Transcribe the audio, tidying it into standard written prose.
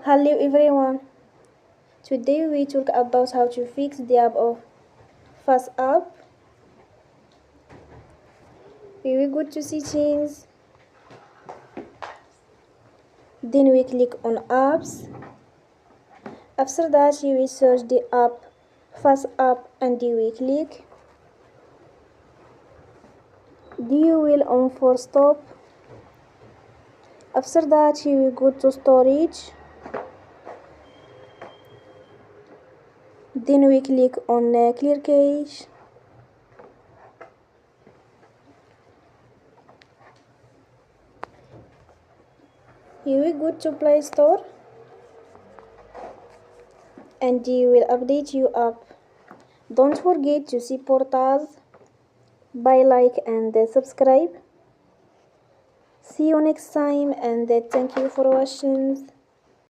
Hello everyone. Today we talk about how to fix the app of FaceApp. We will go to settings. Then we click on apps. After that we will search the app FaceApp and we click. You will on for stop. After that you will go to storage. Then we click on clear cache. You will go to Play Store and you will update your app. Don't forget to support us by like and subscribe. See you next time and thank you for watching.